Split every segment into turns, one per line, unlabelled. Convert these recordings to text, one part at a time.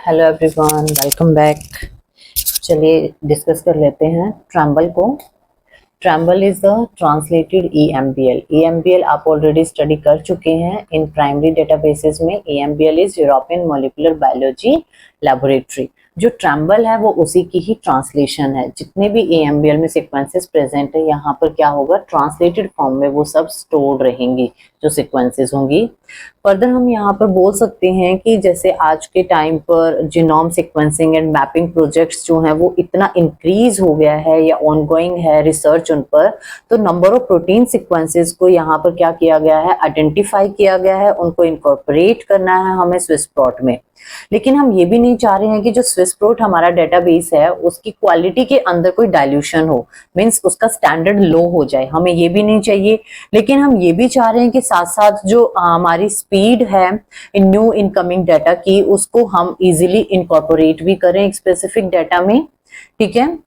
Hello everyone, welcome back. चलिए discuss कर लेते हैं ट्रैम्बल को। Tremble is the translated EMBL। EMBL आप ऑलरेडी स्टडी कर चुके हैं इन प्राइमरी डेटाबेसेस में। EMBL is European molecular biology laboratory. जो ट्रैम्बल है वो उसी की ही ट्रांसलेशन है। जितने भी EMBL में सीक्वेंसेस प्रेजेंट है यहाँ पर क्या होगा, ट्रांसलेटेड फॉर्म में वो सब स्टोर्ड रहेंगी जो सीक्वेंसेस होंगी। फर्दर हम यहाँ पर बोल सकते हैं कि जैसे आज के टाइम पर genome sequencing and mapping projects जो हैं वो इतना इंक्रीज हो गया है या ऑनगोइंग है रिसर्च उन पर, तो नंबर ऑफ प्रोटीन सीक्वेंसेस को यहाँ पर क्या किया गया है, आइडेंटिफाई किया गया है, उनको इनकॉर्पोरेट करना है हमें स्विस प्रोट में। लेकिन हम ये भी नहीं चाह रहे हैं कि जो स्विस प्रोट हमारा डेटाबेस है उसकी क्वालिटी के अंदर कोई डाइल्यूशन हो, मींस उसका स्टैंडर्ड लो हो जाए, हमें ये भी नहीं चाहिए। लेकिन हम ये भी चाह रहे हैं कि साथ साथ जो हमारी स्पीड है इन न्यू इनकमिंग डाटा की, उसको हम इजीली इनकॉर्पोरेट भी करें एक स्पेसिफिक डाटा में। ठीक है,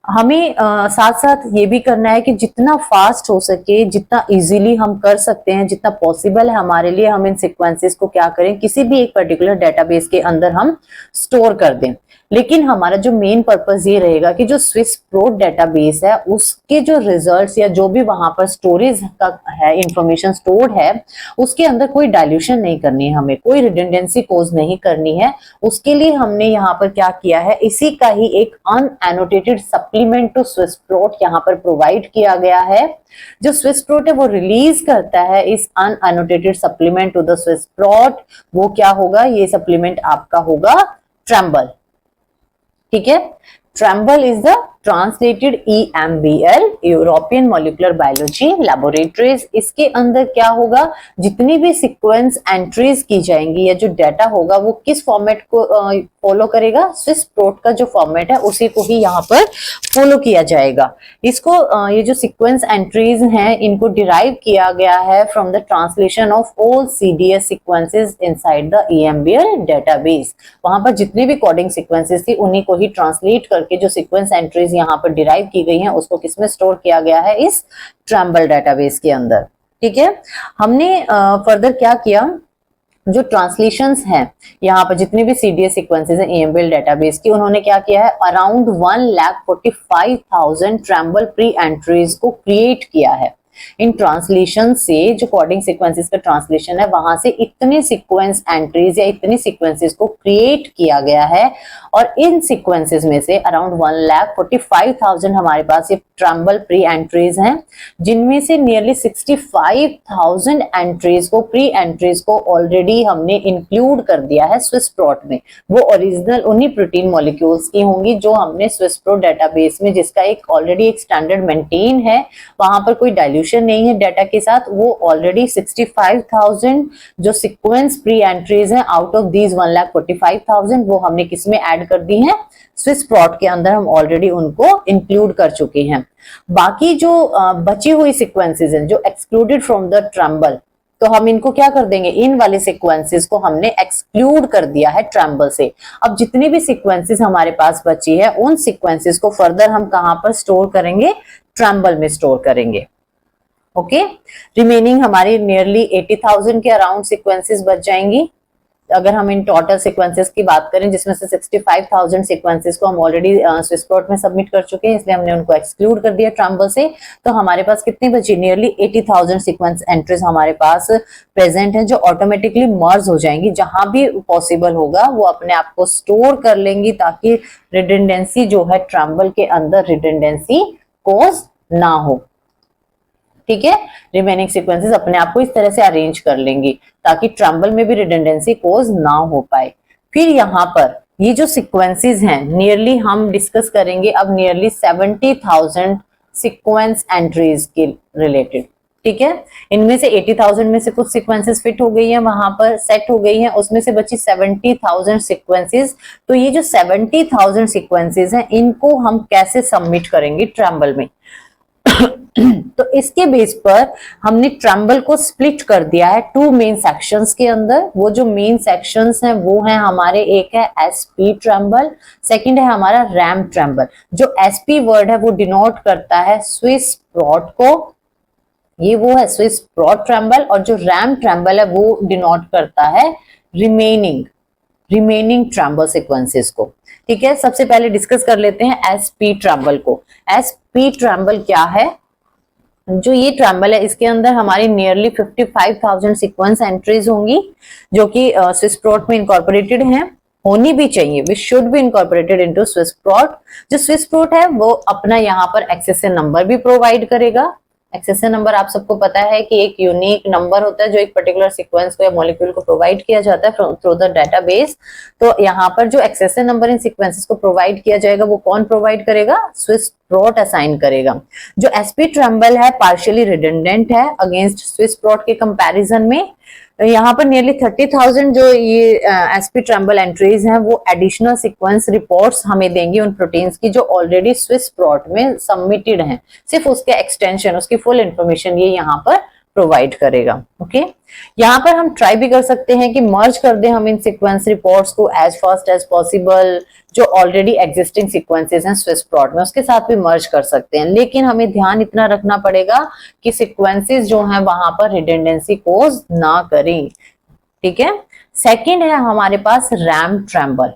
हमें साथ साथ ये भी करना है कि जितना फास्ट हो सके, जितना इजीली हम कर सकते हैं, जितना पॉसिबल है हमारे लिए, हम इन सीक्वेंसेस को क्या करें, किसी भी एक पर्टिकुलर डेटाबेस के अंदर हम स्टोर कर दें। लेकिन हमारा जो मेन पर्पस ये रहेगा कि जो स्विस प्रोट डेटाबेस है उसके जो रिजल्ट्स या जो भी वहां पर स्टोरेज का है, इंफॉर्मेशन स्टोर्ड है, उसके अंदर कोई डाइल्यूशन नहीं करनी है, हमें कोई रिडंडेंसी कोज नहीं करनी है। उसके लिए हमने यहाँ पर क्या किया है, इसी का ही एक अनएनोटेटेड सप्लीमेंट टू स्विस प्रोट यहाँ पर प्रोवाइड किया गया है। जो स्विस प्रोट है वो रिलीज करता है इस unannotated supplement to the Swiss Prot. वो क्या होगा, ये सप्लीमेंट आपका होगा ट्रैम्बल। ठीक है, tremble is the translated EMBL, European molecular biology laboratories. इसके अंदर क्या होगा, जितनी भी सीक्वेंस एंट्रीज की जाएंगी या जो डाटा होगा वो किस फॉर्मेट को फॉलो करेगा, स्विस प्रोट का जो फॉर्मेट है उसी को ही यहाँ पर फॉलो किया जाएगा। इसको ये जो सीक्वेंस एंट्रीज हैं इनको डिराइव किया गया है from the translation of all CDS sequences inside the EMBL database. वहां पर जितनी भी कोडिंग सीक्वेंसेस थी उन्हीं को ही ट्रांसलेट करके जो सीक्वेंस एंट्रीज यहाँ पर डिराइव की गई हैं उसको किसमें स्टोर किया गया है, इस ट्रैम्बल डेटाबेस के अंदर। ठीक है, हमने फर्दर क्या किया, जो ट्रांसलेशंस हैं यहाँ पर जितनी भी CDS सीक्वेंसेस हैं EMBL डेटाबेस की, उन्होंने क्या किया है, अराउंड 1,45,000 ट्रैम्बल प्री एंट्रीज को क्रिएट किया है। इन ट्रांसलेशन से जो कोडिंग सीक्वेंसेस का ट्रांसलेशन है वहां से इतने सीक्वेंस एंट्रीज या इतनी सीक्वेंसेस को क्रिएट किया गया है, और इन सीक्वेंसेस में से अराउंड 1,45,000 हमारे पास ये ट्रैम्बल प्री एंट्रीज हैं, जिनमें से नियरली 65,000 एंट्रीज को, प्री एंट्रीज को ऑलरेडी हमने इंक्लूड कर दिया है स्विस प्रोट में। वो ओरिजिनल उन्हीं प्रोटीन मॉलिक्यूल्स की होंगी जो हमने स्विस प्रोट डेटाबेस में, जिसका एक ऑलरेडी एक स्टैंडर्ड मेंटेन है, वहां पर कोई डाइल्यूशन नहीं है डाटा के साथ। वो ऑलरेडी 65,000 जो सीक्वेंस प्री एंट्रीज हैं आउट ऑफ दीज 1,45,000 वो हमने किसमें ऐड कर दी हैं, स्विस प्रोट के अंदर हम ऑलरेडी उनको इंक्लूड कर चुके हैं। बाकी जो बची हुई सीक्वेंसेस हैं जो एक्सक्लूडेड फ्रॉम द ट्रैम्बल, तो हम इनको क्या कर देंगे, इन वाले सीक्वेंसेस को हमने एक्सक्लूड कर दिया है ट्रैम्बल से। अब जितनी भी सीक्वेंसेस हमारे पास बची है उन सीक्वेंसेस को फर्दर हम कहां पर स्टोर करेंगे, ट्रैम्बल में स्टोर करेंगे। ओके, रिमेनिंग हमारी नियरली 80,000 के अराउंड सीक्वेंसेस बच जाएंगी। अगर हम इन टोटल सीक्वेंसेस की बात करें, जिसमें से 65,000 सीक्वेंसेस को हम ऑलरेडी स्विस प्रोट में सबमिट कर चुके हैं, इसलिए हमने उनको एक्सक्लूड कर दिया ट्रैम्बल से, तो हमारे पास कितनी बची, नियरली 80,000 सीक्वेंस एंट्रीज हमारे पास प्रेजेंट है, जो ऑटोमेटिकली मर्ज हो जाएंगी। जहां भी पॉसिबल होगा वो अपने आप को स्टोर कर लेंगी, ताकि रिडंडेंसी जो है ट्रैम्बल के अंदर रिडंडेंसी कोज ना हो। ठीक है, रिमेनिंग सीक्वेंसेस अपने आप को इस तरह से अरेंज कर लेंगी ताकि ट्रैम्बल में भी रिडंडेंसी कोज ना हो पाए। फिर यहाँ पर ये जो सीक्वेंसेस हैं नियरली हम डिस्कस करेंगे अब नियरली 70,000 सीक्वेंस एंट्रीज के रिलेटेड। ठीक है, इनमें से 80,000 में से कुछ सीक्वेंसेस फिट हो गई हैं, वहां पर सेट हो गई हैं, उसमें से बची 70,000 सीक्वेंसेस। तो ये जो 70,000 सीक्वेंसेस हैं इनको हम कैसे सबमिट करेंगे ट्रैम्बल में तो इसके बेस पर हमने ट्रैम्बल को स्प्लिट कर दिया है टू मेन सेक्शंस के अंदर। वो जो मेन सेक्शंस हैं वो हैं हमारे, एक है SP ट्रैम्बल, सेकंड है हमारा रैम ट्रैम्बल। जो SP वर्ड है वो डिनोट करता है स्विस प्रोट को, ये वो है स्विस प्रोट ट्रैम्बल, और जो रैम ट्रैम्बल है वो डिनोट करता है रिमेनिंग रिमेनिंग ट्रैम्बल सीक्वेंसेस को। ठीक है, सबसे पहले डिस्कस कर लेते हैं एसपी ट्रैम्बल को। एसपी ट्रैम्बल क्या है? जो ये ट्रैम्बल है इसके अंदर हमारी नियरली 55,000 सीक्वेंस एंट्रीज होंगी जो कि स्विस प्रोट में इनकॉर्पोरेटेड हैं, होनी भी चाहिए, which should be incorporated into Swiss Prot. जो स्विस प्रोट है वो अपना यहाँ पर एक्सेशन नंबर भी प्रोवाइड करेगा। एक्सेशन नंबर आप सबको पता है कि एक यूनिक नंबर होता है जो एक पर्टिकुलर सीक्वेंस को या मॉलिक्यूल को प्रोवाइड किया जाता है थ्रू द डेटाबेस। तो यहाँ पर जो एक्सेशन नंबर इन सीक्वेंसेस को प्रोवाइड किया जाएगा वो कौन प्रोवाइड करेगा? स्विस प्रोट असाइन करेगा। जो एसपी ट्रैम्बल है पार्शियली रिडंडेंट है अगेंस्ट स्विस प्रोट के कंपैरिजन में। यहाँ पर नियरली 30,000 जो ये एसपी ट्रैम्बल एंट्रीज हैं वो एडिशनल सीक्वेंस रिपोर्ट्स हमें देंगी उन प्रोटीन्स की जो ऑलरेडी स्विस प्रोट में सबमिटेड हैं। सिर्फ उसके एक्सटेंशन, उसकी फुल इंफॉर्मेशन ये यहाँ पर प्रोवाइड करेगा। ओके, यहाँ पर हम ट्राई भी कर सकते हैं कि मर्ज कर दें हम इन सीक्वेंस रिपोर्ट्स को एज फास्ट एज पॉसिबल। जो ऑलरेडी एग्जिस्टिंग सीक्वेंसेस हैं स्विस प्रोट में उसके साथ भी मर्ज कर सकते हैं, लेकिन हमें ध्यान इतना रखना पड़ेगा कि सीक्वेंसेस जो हैं वहां पर रिडंडेंसी कोज ना करें। ठीक है, सेकंड है हमारे पास रैम ट्रैम्बल।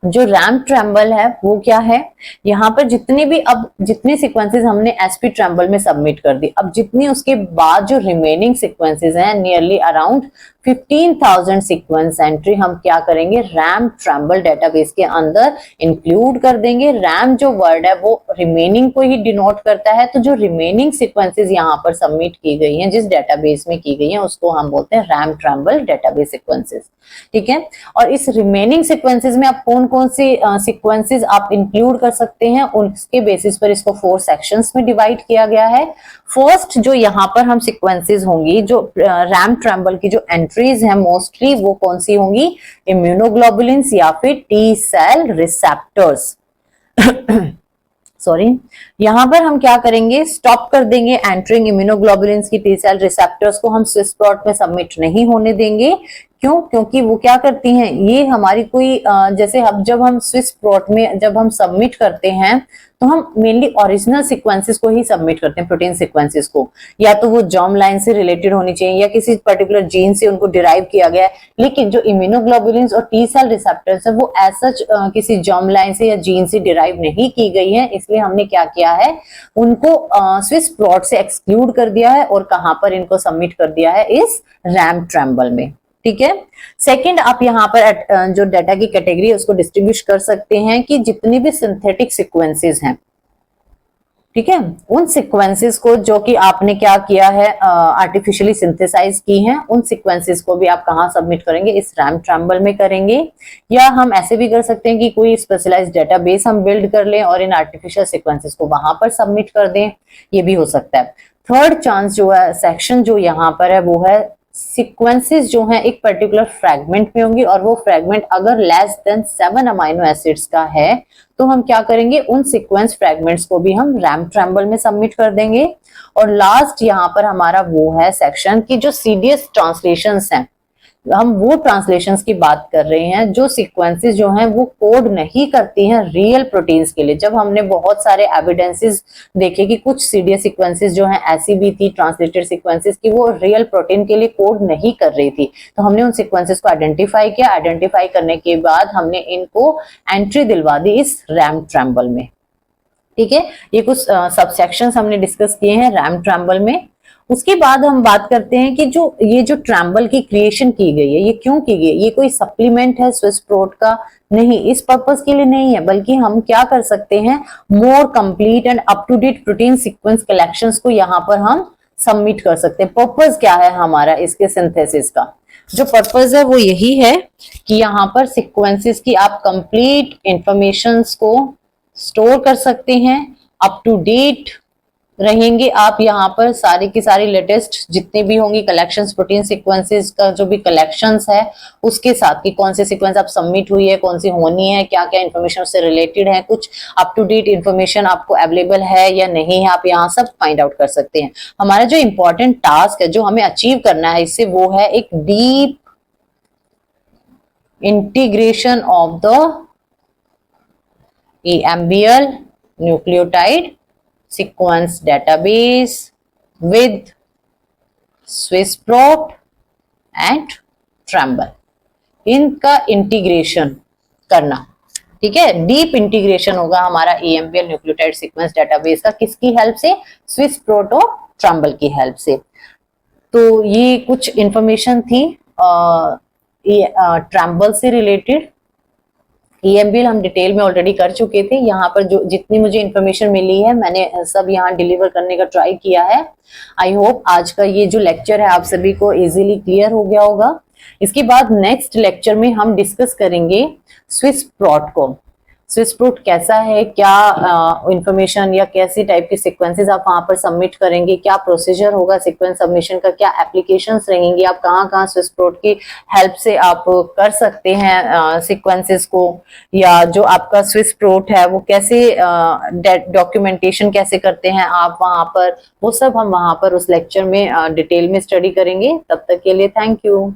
जो रैम ट्रैम्बल है वो क्या है? यहाँ पर जितने सीक्वेंसेस हमने एसपी ट्रैम्बल में सबमिट कर दी, अब जितनी उसके बाद जो रिमेनिंग सीक्वेंसेस हैं नियरली अराउंड 15,000 सीक्वेंस एंट्री हम क्या करेंगे? रैम ट्रैम्बल डेटाबेस के अंदर इंक्लूड कर देंगे। रैम जो वर्ड है वो रिमेनिंग को ही डिनोट करता है, तो जो रिमेनिंग सीक्वेंसेस यहाँ पर सबमिट की गई हैं जिस डेटाबेस में की गई हैं उसको हम बोलते हैं रैम ट्रैम्बल डेटाबेस सीक्वेंसेस। ठीक है, और इस रिमेनिंग सीक्वेंसेस में आप कौन कौन सी सीक्वेंसेस आप इंक्लूड कर सकते हैं उसके बेसिस पर इसको 4 सेक्शंस में डिवाइड किया गया है। फर्स्ट जो यहाँ पर हम सीक्वेंसेस होंगी, जो रैम ट्रैम्बल की जो एंट्रीज हैं मोस्टली वो कौन सी होंगी? इम्यूनोग्लोबुलिन्स या फिर टी सेल रिसेप्टर्स। सॉरी, यहां पर हम क्या करेंगे? स्टॉप कर देंगे एंटरिंग इम्यूनोग्लोबुलिन्स की टी सेल रिसेप्टर्स को हम स्विस प्रोट में सबमिट नहीं होने देंगे। क्यों? क्योंकि वो क्या करती हैं, ये हमारी कोई जैसे जब हम स्विस प्रोट में जब हम सबमिट करते हैं तो हम मेनली ओरिजिनल सीक्वेंसेस को ही सबमिट करते हैं, प्रोटीन सीक्वेंसेस को, या तो वो जर्म लाइन से रिलेटेड होनी चाहिए या किसी पर्टिकुलर जीन से उनको डिराइव किया गया है। लेकिन जो इम्यूनोग्लोबुलिन्स और टी सेल रिसेप्टर्स है वो ऐसा किसी जर्म लाइन से या जीन से डिराइव नहीं की गई है, इसलिए हमने क्या किया है, उनको स्विस प्रोट से एक्सक्लूड कर दिया है और कहां पर इनको सबमिट कर दिया है? इस रैम ट्रैम्बल में। ठीक है, सेकंड आप यहाँ पर जो डाटा की कैटेगरी है उसको डिस्ट्रीब्यूट कर सकते हैं कि जितनी भी सिंथेटिक सीक्वेंसेस हैं, ठीक है, उन सीक्वेंसेस को जो कि आपने क्या किया है, आर्टिफिशियली सिंथेसाइज की हैं, उन सीक्वेंसेस को भी आप कहाँ सबमिट करेंगे? इस रैम ट्रैम्बल में करेंगे। या हम ऐसे भी कर सकते हैं कि कोई स्पेशलाइज्ड डेटाबेस हम बिल्ड कर लें और इन आर्टिफिशियल सीक्वेंसेस को वहां पर सबमिट कर दें, ये भी हो सकता है। थर्ड चांस जो है, सेक्शन जो यहाँ पर है वो है सीक्वेंसेस जो हैं एक पर्टिकुलर फ्रैगमेंट में होंगी और वो फ्रैगमेंट अगर लेस देन 7 अमाइनो एसिड्स का है तो हम क्या करेंगे? उन सीक्वेंस फ्रैगमेंट्स को भी हम रैम ट्रैम्बल में सबमिट कर देंगे। और लास्ट यहाँ पर हमारा वो है सेक्शन की जो सीडीएस ट्रांसलेशंस हैं, हम वो ट्रांसलेशंस की बात कर रहे हैं जो सीक्वेंसेस जो हैं वो कोड नहीं करती हैं रियल प्रोटीन्स के लिए। जब हमने बहुत सारे एविडेंसेस देखे कि कुछ सीडीएस सीक्वेंसेस जो हैं ऐसी भी थी ट्रांसलेटेड सीक्वेंसेस की वो रियल प्रोटीन के लिए कोड नहीं कर रही थी, तो हमने उन सीक्वेंसेस को आइडेंटिफाई किया। आइडेंटिफाई करने के बाद हमने इनको एंट्री दिलवा दी इस रैम ट्रैम्बल में। ठीक है, ये कुछ सबसेक्शंस हमने डिस्कस किए हैं रैम ट्रैम्बल में। उसके बाद हम बात करते हैं कि जो ट्रैम्बल की क्रिएशन की गई है ये क्यों की गई? ये कोई सप्लीमेंट है स्विस प्रोट का? नहीं, इस पर्पस के लिए नहीं है, बल्कि हम क्या कर सकते हैं, more complete and up to date protein sequence collections को यहाँ पर हम सबमिट कर सकते हैं। पर्पस क्या है हमारा इसके सिंथेसिस का? जो पर्पस है वो यही है कि यहाँ पर सीक्वेंसेस की आप कंप्लीट इंफॉर्मेशन को स्टोर कर सकते हैं, अप टू डेट रहेंगे आप यहाँ पर, सारी की सारी लेटेस्ट जितने भी होंगी कलेक्शंस, प्रोटीन सीक्वेंसेस का जो भी कलेक्शंस है उसके साथ कि कौन से सीक्वेंस आप सबमिट हुई है, कौन सी होनी है, क्या क्या इन्फॉर्मेशन उससे रिलेटेड है, कुछ अप टू डेट इन्फॉर्मेशन आपको अवेलेबल है या नहीं है, आप यहाँ सब फाइंड आउट कर सकते हैं। हमारा जो इंपॉर्टेंट टास्क है जो हमें अचीव करना है इससे वो है एक deep integration of the EMBL nucleotide sequence database with Swiss Prot and Tremble। इनका इंटीग्रेशन करना, ठीक है। डीप इंटीग्रेशन होगा हमारा EMBL न्यूक्लियोटाइड सीक्वेंस डेटाबेस का, किसकी हेल्प से? स्विस प्रोट और ट्रम्बल की हेल्प से। तो ये कुछ इंफॉर्मेशन थी ट्रम्बल से रिलेटेड। EMBL हम डिटेल में ऑलरेडी कर चुके थे। यहाँ पर जो जितनी मुझे इन्फॉर्मेशन मिली है मैंने सब यहाँ डिलीवर करने का ट्राई किया है। आई होप आज का ये जो लेक्चर है आप सभी को इजीली क्लियर हो गया होगा। इसके बाद नेक्स्ट लेक्चर में हम डिस्कस करेंगे स्विस प्रोट को। स्विस प्रोट कैसा है, क्या इंफॉर्मेशन या कैसी टाइप के सीक्वेंसेस आप वहां पर सबमिट करेंगे, क्या प्रोसीजर होगा सीक्वेंस सबमिशन का, क्या एप्लीकेशंस रहेंगी, आप कहाँ कहाँ स्विस प्रोट की हेल्प से आप कर सकते हैं सीक्वेंसेस को, या जो आपका स्विस प्रोट है वो कैसे डॉक्यूमेंटेशन कैसे करते हैं आप वहां पर, वो सब हम वहां पर उस लेक्चर में डिटेल में स्टडी करेंगे। तब तक के लिए थैंक यू।